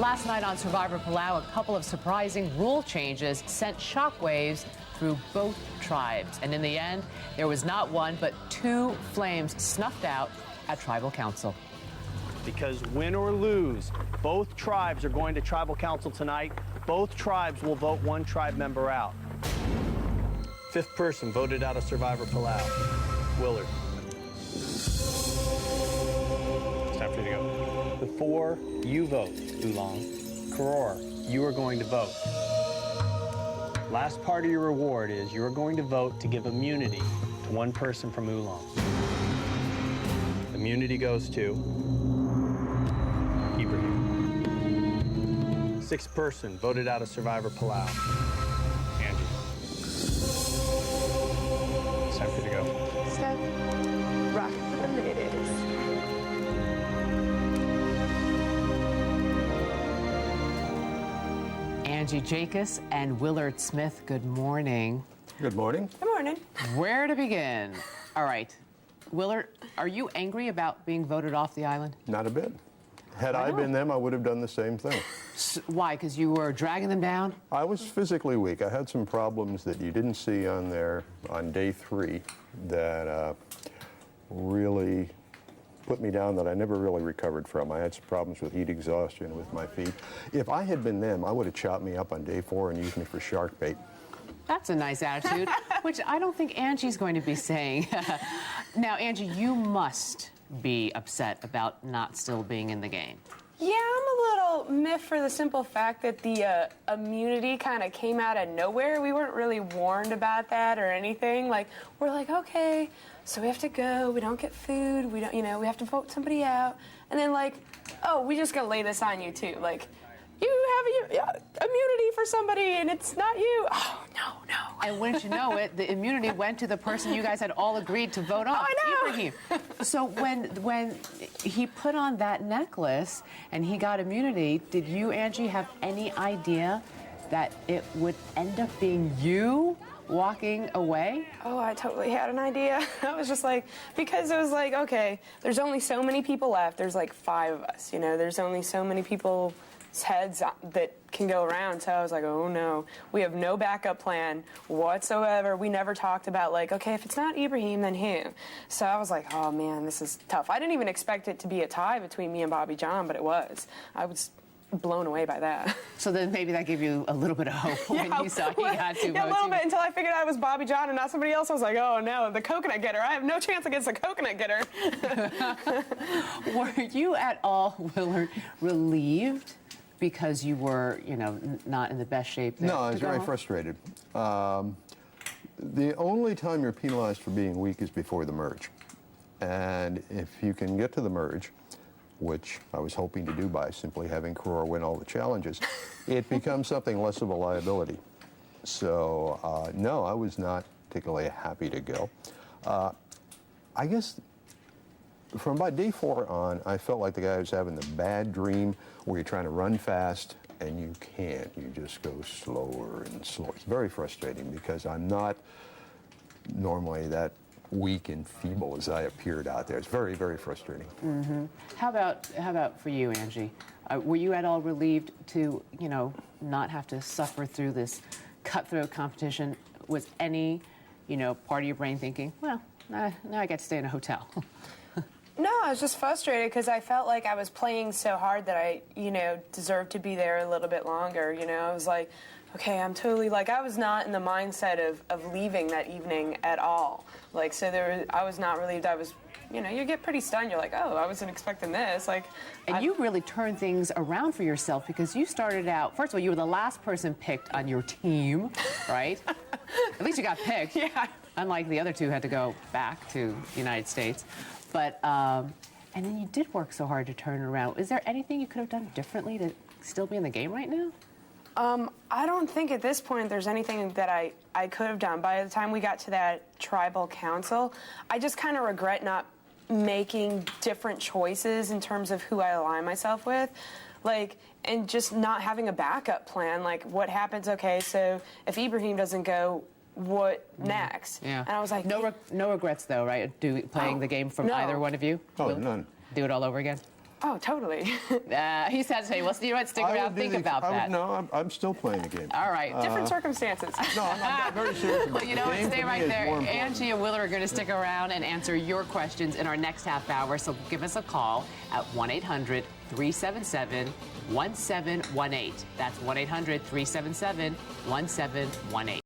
Last night on Survivor Palau, a couple of surprising rule changes sent shockwaves through both tribes. And in the end, there was not one, but two flames snuffed out at Tribal Council. Because win or lose, both tribes are going to Tribal Council tonight. Both tribes will vote one tribe member out. Fifth person voted out of Survivor Palau, Willard. It's time for you to go. Before you vote, Oolong, Karor, you are going to vote. Last part of your reward is you are going to vote to give immunity to one person from Oolong. Immunity goes to Ibrahim. Sixth person voted out of Survivor Palau, Angie. It's time for you to go. Step, rock, and it is. Angie Jakusz and Willard Smith, good morning. Good morning. Good morning. Where to begin? All right. Willard, are you angry about being voted off the island? Not a bit. Had I been them, I would have done the same thing. Why? Because you were dragging them down? I was physically weak. I had some problems that you didn't see on there on day 3 that really put me down that I never really recovered from. I had some problems with heat exhaustion with my feet. If I had been them, I would have chopped me up on day 4 and used me for shark bait. That's a nice attitude, which I don't think Angie's going to be saying. Now, Angie, you must be upset about not still being in the game. Yeah, I'm a little miffed for the simple fact that the immunity kind of came out of nowhere. We weren't really warned about that or anything. Like, we're like, okay, so we have to go. We don't get food. We don't, we have to vote somebody out. And then like, oh, we just gonna lay this on you too. Like, you have immunity for somebody and it's not you. Oh, no. And wouldn't you know it, the immunity went to the person you guys had all agreed to vote off, Ibrahim. So when he put on that necklace and he got immunity, did you, Angie, have any idea that it would end up being you walking away? Oh, I totally had an idea. I was just like, because it was like, okay, there's only so many people left. There's like 5 of us, there's only so many people's heads that can go around. So I was like, oh no, we have no backup plan whatsoever. We never talked about like, okay, if it's not Ibrahim, then who? So I was like, oh man, this is tough. I didn't even expect it to be a tie between me and Bobby John, but it was. I was blown away by that. So then maybe that gave you a little bit of hope when you saw he had to vote. Yeah, a little bit, until I figured out it was Bobby John and not somebody else. I was like, oh no, the coconut getter. I have no chance against the coconut getter. Were you at all, Willard, relieved because you were, not in the best shape there? No, I was very frustrated. The only time you're penalized for being weak is before the merge. And if you can get to the merge, which I was hoping to do by simply having Karor win all the challenges, it becomes something less of a liability. So, no, I was not particularly happy to go. I guess from about day 4 on, I felt like the guy was having the bad dream where you're trying to run fast and you can't. You just go slower and slower. It's very frustrating because I'm not normally that weak and feeble as I appeared out there. It's very, very frustrating. Mm-hmm. How about for you, Angie? Were you at all relieved to, not have to suffer through this cutthroat competition? Was any, part of your brain thinking, well, now I get to stay in a hotel? No, I was just frustrated because I felt like I was playing so hard that I, deserved to be there a little bit longer. I was like, okay, I'm totally, I was not in the mindset of leaving that evening at all. I was not relieved. I was, you get pretty stunned. You're like, oh, I wasn't expecting this. And you really turned things around for yourself because you started out, first of all, you were the last person picked on your team, right? At least you got picked. Yeah. Unlike the other 2 had to go back to the United States. But, and then you did work so hard to turn it around. Is there anything you could have done differently to still be in the game right now? I don't think at this point there's anything that I could have done. By the time we got to that tribal council, I just kind of regret not making different choices in terms of who I align myself with. And just not having a backup plan. What happens, okay, so if Ibrahim doesn't go, what next? Yeah. And I was like, no regrets though, right? Playing the game from either one of you? Oh, none. Do it all over again? Oh, totally. He says, hey, well, you might stick around, think about that. No, I'm still playing the game. All right. Different circumstances. No, I'm very serious about Well, you know what? the game. Stay For me right is there. more important. Angie and Willard are going to stick around and answer your questions in our next half hour. So give us a call at 1-800-377-1718. That's 1-800-377-1718.